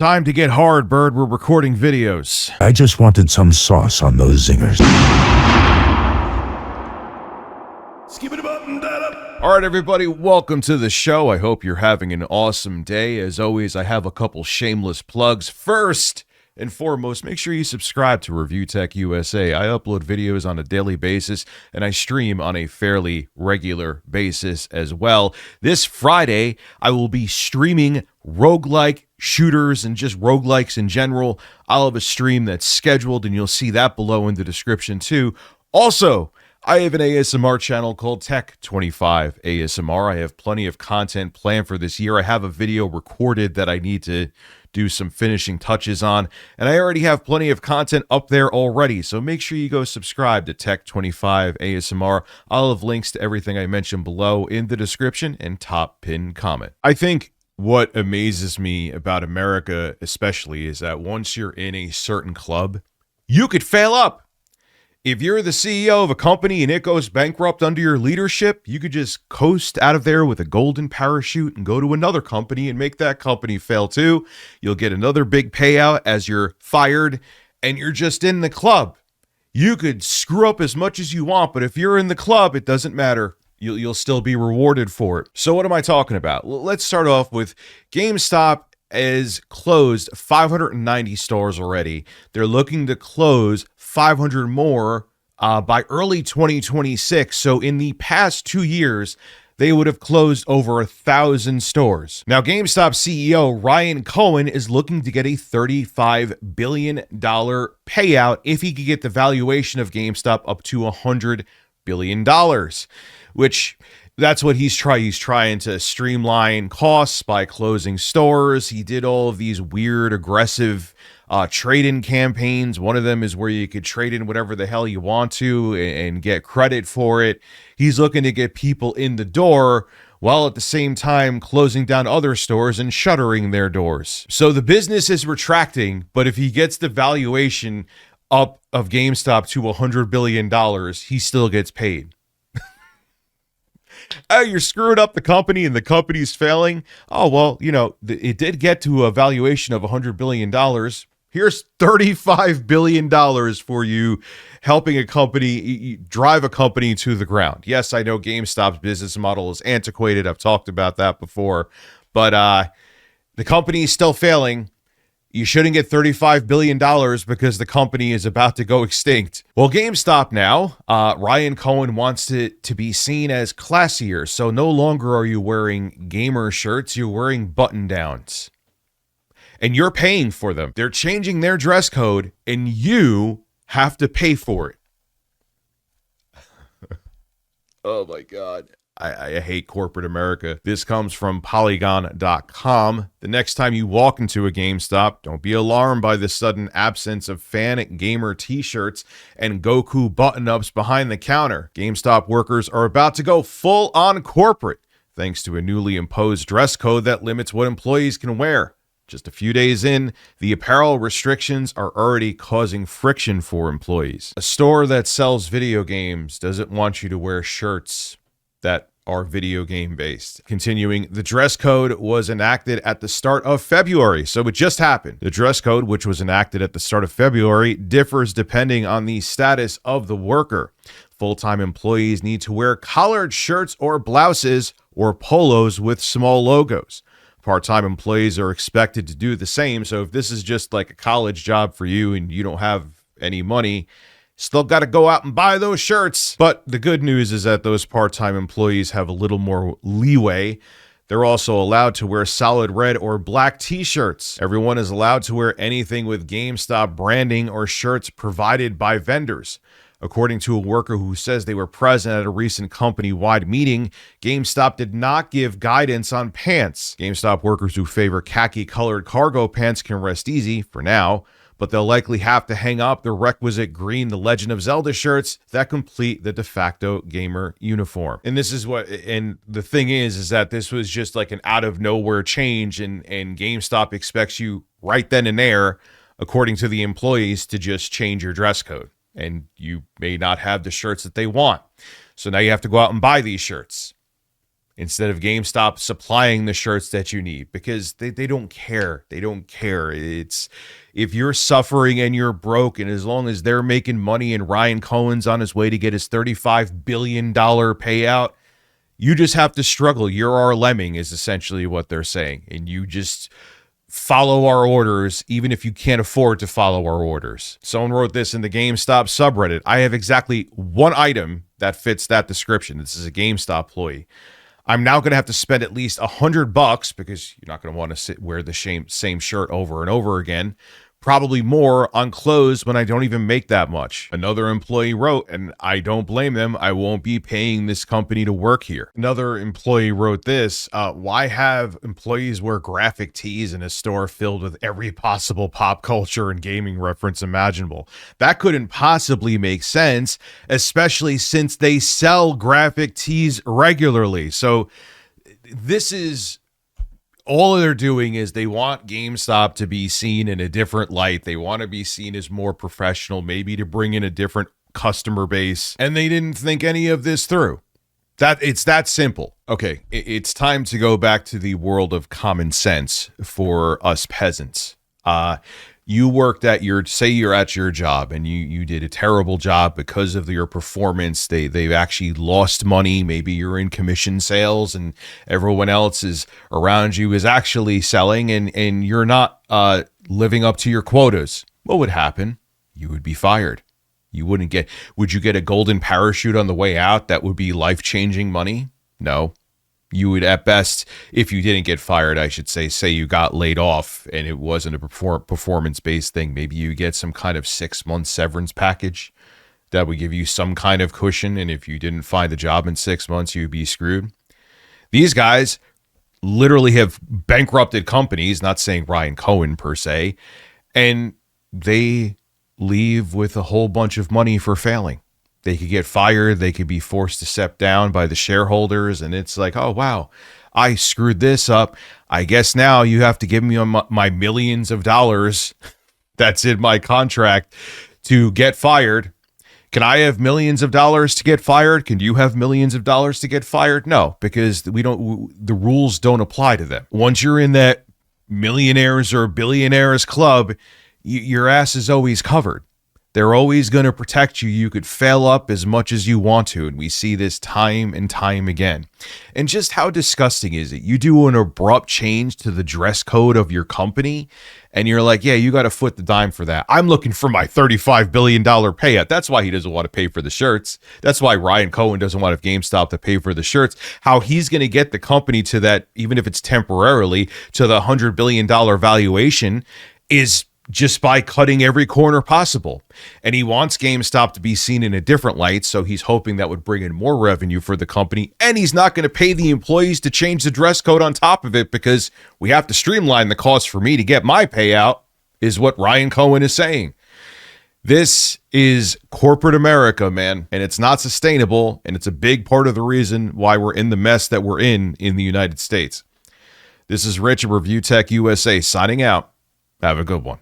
Time to get hard, Bird. We're recording videos. I just wanted some sauce on those zingers. All right, everybody, welcome to the show. I hope you're having an awesome day. As always, I have a couple shameless plugs. First and foremost, make sure you subscribe to Review Tech USA. I upload videos on a daily basis, and I stream on a fairly regular basis as well. This Friday, I will be streaming roguelike shooters and just roguelikes in general. I'll have a stream that's scheduled, and you'll see that below in the description too. Also, I have an ASMR channel called Tech25 ASMR. I have plenty of content planned for this year. I have a video recorded that I need to do some finishing touches on, and I already have plenty of content up there already, so make sure you go subscribe to Tech25 ASMR. I'll have links to everything I mentioned below in the description and top pinned comment. I think what amazes me about America especially is that once you're in a certain club, you could fail up. If you're the CEO of a company and it goes bankrupt under your leadership, you could just coast out of there with a golden parachute and go to another company and make that company fail too. You'll get another big payout as you're fired, and you're just in the club. You could screw up as much as you want, but if you're in the club, it doesn't matter. You'll still be rewarded for it. So what am I talking about? Well, let's start off with GameStop has closed 590 stores already. They're looking to close 500 more by early 2026. So in the past 2 years, they would have closed over 1,000 stores. Now, GameStop CEO Ryan Cohen is looking to get a $35 billion payout if he could get the valuation of GameStop up to $100 billion, which that's what he's trying. He's trying to streamline costs by closing stores. He did all of these weird, aggressive trade-in campaigns. One of them is where you could trade in whatever the hell you want to and get credit for it. He's looking to get people in the door while at the same time closing down other stores and shuttering their doors. So the business is retracting, but if he gets the valuation up of GameStop to $100 billion, he still gets paid. Oh, you're screwing up the company and the company's failing. Oh, well, you know, it did get to a valuation of $100 billion. Here's $35 billion for you helping a company drive a company to the ground. Yes, I know GameStop's business model is antiquated. I've talked about that before, but the company is still failing. You shouldn't get $35 billion because the company is about to go extinct. Well, GameStop now, Ryan Cohen wants it to be seen as classier. So no longer are you wearing gamer shirts, you're wearing button downs. And you're paying for them. They're changing their dress code and you have to pay for it. Oh my God. I hate corporate America. This comes from Polygon.com. The next time you walk into a GameStop, don't be alarmed by the sudden absence of fan gamer t-shirts and Goku button-ups behind the counter. GameStop workers are about to go full-on corporate, thanks to a newly imposed dress code that limits what employees can wear. Just a few days in, the apparel restrictions are already causing friction for employees. A store that sells video games doesn't want you to wear shirts that are video game based. Continuing, the dress code was enacted at the start of February, so it just happened. The dress code, which was enacted at the start of February, differs depending on the status of the worker. Full-time employees need to wear collared shirts or blouses or polos with small logos. Part-time employees are expected to do the same, so if this is just like a college job for you and you don't have any money, still got to go out and buy those shirts. But the good news is that those part-time employees have a little more leeway. They're also allowed to wear solid red or black t-shirts. Everyone is allowed to wear anything with GameStop branding or shirts provided by vendors. According to a worker who says they were present at a recent company-wide meeting, GameStop did not give guidance on pants. GameStop workers who favor khaki-colored cargo pants can rest easy for now, but they'll likely have to hang up the requisite green The Legend of Zelda shirts that complete the de facto gamer uniform. And this is what, and the thing is that this was just like an out of nowhere change, and GameStop expects you right then and there, according to the employees, to just change your dress code. And you may not have the shirts that they want. So now you have to go out and buy these shirts. instead of GameStop supplying the shirts that you need, because they don't care. They don't care. It's if you're suffering and you're broke, and as long as they're making money and Ryan Cohen's on his way to get his $35 billion payout, you just have to struggle. You're our lemming is essentially what they're saying. And you just follow our orders, even if you can't afford to follow our orders. Someone wrote this in the GameStop subreddit. I have exactly one item that fits that description. This is a GameStop employee. I'm now going to have to spend at least $100 because you're not going to want to wear the same shirt over and over again. Probably more on clothes when I don't even make that much. Another employee wrote, and I don't blame them, I won't be paying this company to work here. Another employee wrote this, why have employees wear graphic tees in a store filled with every possible pop culture and gaming reference imaginable? That couldn't possibly make sense, especially since they sell graphic tees regularly. So this is... all they're doing is they want GameStop to be seen in a different light. They want to be seen as more professional, maybe to bring in a different customer base. And they didn't think any of this through. It's that simple. Okay, it's time to go back to the world of common sense for us peasants. You worked at you're at your job and you did a terrible job because of your performance. They've actually lost money. Maybe you're in commission sales and everyone else is around you is actually selling and you're not living up to your quotas. What would happen? You would be fired. Would you get a golden parachute on the way out that would be life-changing money? No. You would, at best, if you didn't get fired, I should say you got laid off and it wasn't a performance-based thing. Maybe you get some kind of 6-month severance package that would give you some kind of cushion. And if you didn't find a job in 6 months, you'd be screwed. These guys literally have bankrupted companies, not saying Ryan Cohen per se, and they leave with a whole bunch of money for failing. They could get fired. They could be forced to step down by the shareholders. And it's like, oh, wow, I screwed this up. I guess now you have to give me my millions of dollars that's in my contract to get fired. Can I have millions of dollars to get fired? Can you have millions of dollars to get fired? No, because the rules don't apply to them. Once you're in that millionaires or billionaires club, your ass is always covered. They're always going to protect you. You could fail up as much as you want to. And we see this time and time again. And just how disgusting is it? You do an abrupt change to the dress code of your company and you're like, yeah, you got to foot the dime for that. I'm looking for my $35 billion payout. That's why he doesn't want to pay for the shirts. That's why Ryan Cohen doesn't want GameStop to pay for the shirts. How he's going to get the company to that, even if it's temporarily, to the $100 billion valuation is just by cutting every corner possible. And he wants GameStop to be seen in a different light, so he's hoping that would bring in more revenue for the company, and he's not going to pay the employees to change the dress code on top of it because we have to streamline the cost for me to get my payout, is what Ryan Cohen is saying. This is corporate America, man, and it's not sustainable, and it's a big part of the reason why we're in the mess that we're in the United States. This is Rich of Review Tech USA signing out. Have a good one.